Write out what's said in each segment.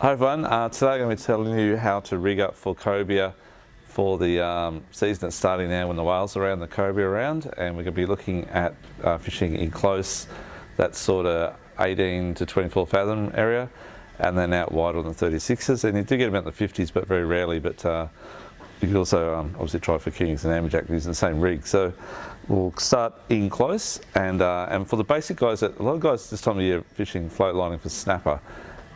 Hi everyone, today I'm going to be telling you how to rig up for cobia for the season that's starting now when the whales are around, the cobia around, and we're going to be looking at fishing in close, that sort of 18 to 24 fathom area, and then out wide on the 36s, and you do get them out in the 50s but very rarely, but you can also obviously try for kings and amberjack using the same rig. So we'll start in close, and for the basic guys, a lot of guys this time of year fishing float lining for snapper.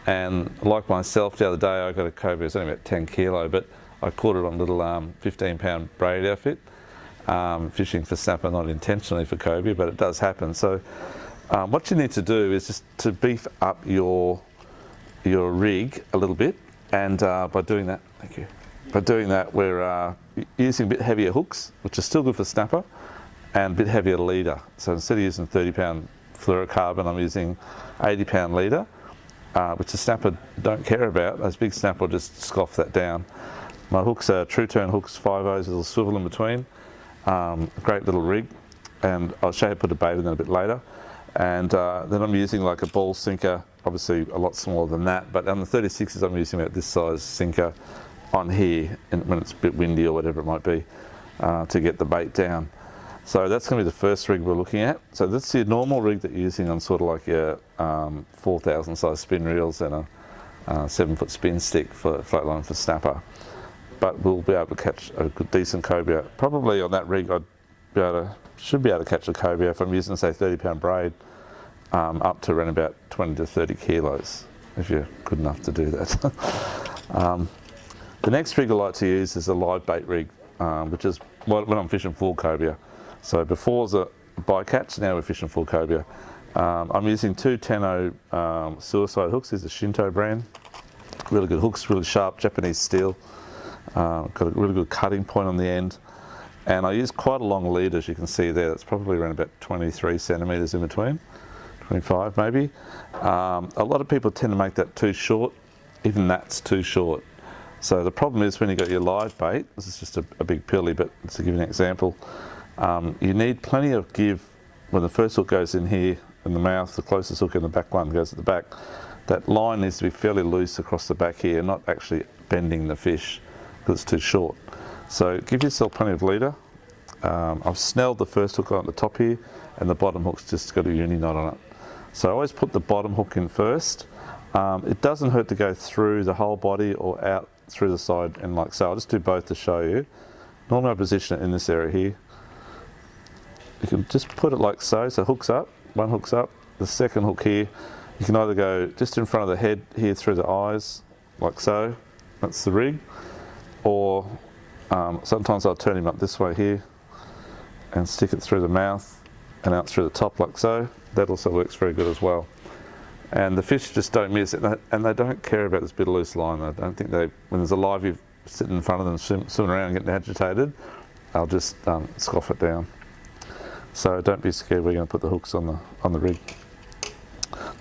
And like myself, the other day I got a cobia, it's only about 10 kilo, but I caught it on a little 15 pound braid outfit, fishing for snapper, not intentionally for cobia, but it does happen. So what you need to do is just to beef up your rig a little bit, and by doing that, thank you. By doing that, we're using a bit heavier hooks, which is still good for snapper, and a bit heavier leader. So instead of using 30 pound fluorocarbon, I'm using 80 pound leader. Which the snapper don't care about. Those big snapper will just scoff that down. My hooks are true turn hooks, 5/0s with a little swivel in between. Great little rig, and I'll show you how to put a bait in it a bit later. And then I'm using like a ball sinker, obviously a lot smaller than that, but on the 36s I'm using about this size sinker on here, and when it's a bit windy or whatever it might be, to get the bait down. So that's going to be the first rig we're looking at. So that's your normal rig that you're using on sort of like your 4,000 size spin reels and a 7-foot spin stick for float line for snapper. But we'll be able to catch a good decent cobia. Probably on that rig should be able to catch a cobia if I'm using say 30 pound braid up to around about 20 to 30 kilos, if you're good enough to do that. The next rig I like to use is a live bait rig, which is when I'm fishing full cobia. So before it was a bycatch, now we're fishing full cobia. I'm using two Tenno suicide hooks. These are Shinto brand. Really good hooks, really sharp Japanese steel. Got a really good cutting point on the end. And I use quite a long lead, as you can see there. That's probably around about 23 centimetres in between, 25 maybe. A lot of people tend to make that too short. Even that's too short. So the problem is when you got your live bait, this is just a big pilly, but to give you an example, you need plenty of give when the first hook goes in here in the mouth, the closest hook in the back one goes at the back. That line needs to be fairly loose across the back here, not actually bending the fish because it's too short. So give yourself plenty of leader. I've snelled the first hook on at the top here, and the bottom hook's just got a uni knot on it. So I always put the bottom hook in first. It doesn't hurt to go through the whole body or out through the side and like so. I'll just do both to show you. Normally I position it in this area here. You can just put it like so, so hooks up, one hook's up, the second hook here, you can either go just in front of the head here through the eyes, like so, that's the rig, or sometimes I'll turn him up this way here and stick it through the mouth and out through the top like so. That also works very good as well. And the fish just don't miss it, and they don't care about this bit of loose line. I don't think when there's a live sitting in front of them swimming around getting agitated, I'll just scoff it down. So don't be scared, we're going to put the hooks on the rig.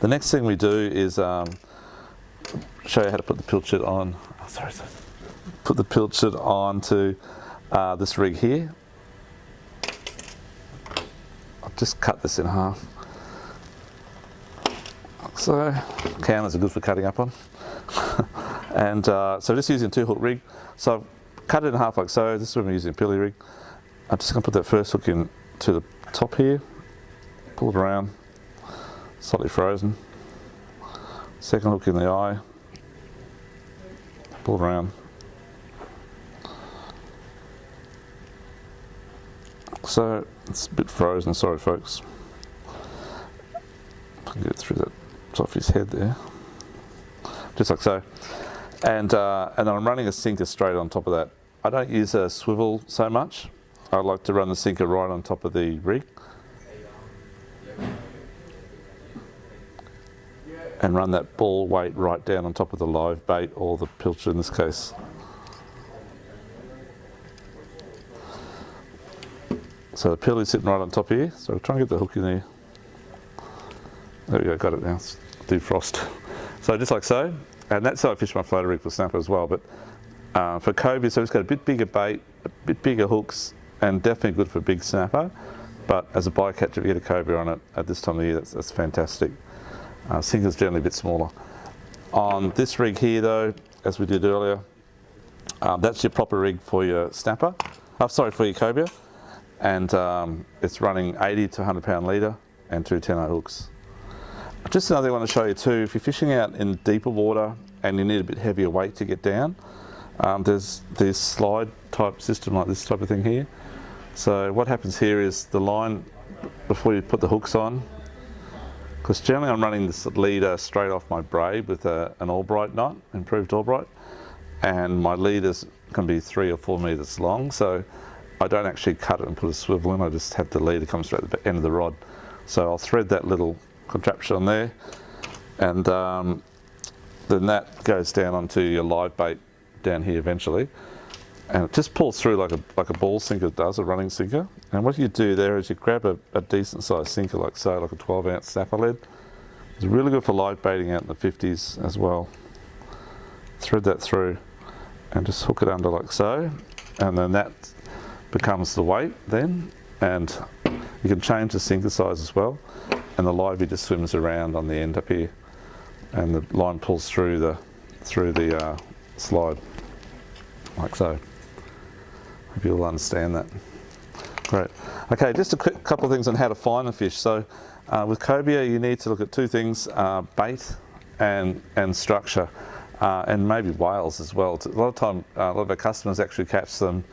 The next thing we do is show you how to put the pilchard on. Oh, sorry. Put the pilchard onto this rig here. I'll just cut this in half. So counters are good for cutting up on. And so just using 2-hook rig. So I've cut it in half like so. This is when we're using a pilly rig. I'm just going to put that first hook in to the top here, pull it around, slightly frozen. Second hook in the eye, pull it around. So it's a bit frozen, sorry folks. I can get it through that top of his head there, just like so. And then I'm running a sinker straight on top of that. I don't use a swivel so much. I like to run the sinker right on top of the rig and run that ball weight right down on top of the live bait, or the pilchard in this case. So the pilly's sitting right on top here, so I'll try and get the hook in there. There we go, got it now, it's defrost. So just like so, and that's how I fish my floater rig for snapper as well, but for cobia, so it's got a bit bigger bait, a bit bigger hooks, and definitely good for big snapper. But as a bycatch, if you get a cobia on it at this time of the year, that's fantastic. Sinker's generally a bit smaller. On this rig here though, as we did earlier, that's your proper rig for your snapper, for your cobia, and it's running 80 to 100 pound leader and 2 10-0 hooks. Just another thing I want to show you too, if you're fishing out in deeper water and you need a bit heavier weight to get down, there's this slide type system like this type of thing here. So what happens here is the line, before you put the hooks on, because generally I'm running this leader straight off my braid with an Albright knot, improved Albright, and my leaders can be 3 or 4 meters long, so I don't actually cut it and put a swivel in, I just have the leader come straight at the end of the rod. So I'll thread that little contraption on there, and then that goes down onto your live bait down here eventually, and it just pulls through like a ball sinker does, a running sinker. And what you do there is you grab a decent sized sinker like so, like a 12-ounce snapper lead. It's really good for live baiting out in the 50s as well. Thread that through and just hook it under like so, and then that becomes the weight then, and you can change the sinker size as well, and the livey just swims around on the end up here, and the line pulls through the slide like so. Hope you'll understand that. Great. Okay, just a quick couple of things on how to find the fish. So with cobia you need to look at 2 things, bait and structure, and maybe whales as well. A lot of our customers actually catch them.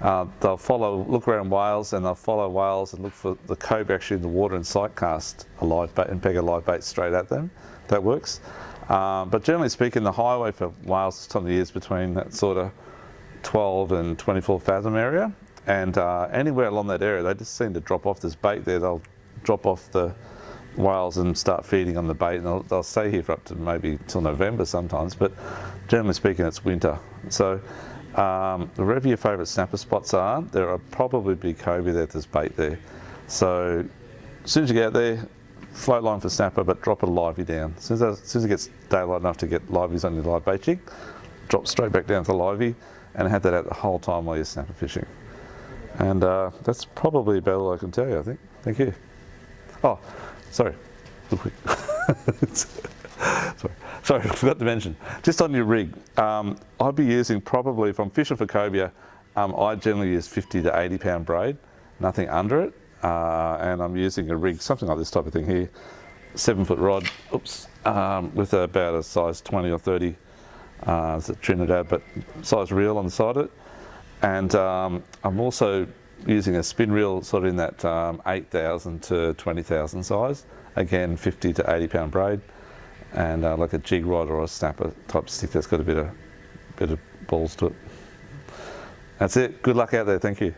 They'll look around whales, and they'll follow whales and look for the cobia actually in the water and sight cast a live bait and peg a live bait straight at them. That works. But generally speaking, the highway for whales this time of the year is between that sort of 12 and 24 fathom area, and anywhere along that area they just seem to drop off this bait there. They'll drop off the whales and start feeding on the bait, and they'll stay here for up to maybe till November sometimes, but generally speaking it's winter. So wherever your favourite snapper spots are, there are probably big cobia there, there's bait there. So as soon as you get out there, float line for snapper, but drop a livey down. As soon as it gets daylight enough to get liveys on your live bait jig, drop straight back down to the livey and have that out the whole time while you're snapper fishing. And that's probably about all I can tell you, I think. Thank you. Oh, sorry. Sorry, I forgot to mention. Just on your rig, I'd be using probably, if I'm fishing for cobia, I generally use 50 to 80 pound braid, nothing under it. And I'm using a rig, something like this type of thing here, 7-foot rod, with about a size 20 or 30, it's a Trinidad, but size reel on the side of it. And I'm also using a spin reel sort of in that 8,000 to 20,000 size, again 50 to 80 pound braid, and like a jig rod or a snapper type stick that's got a bit of balls to it. That's it. Good luck out there. Thank you.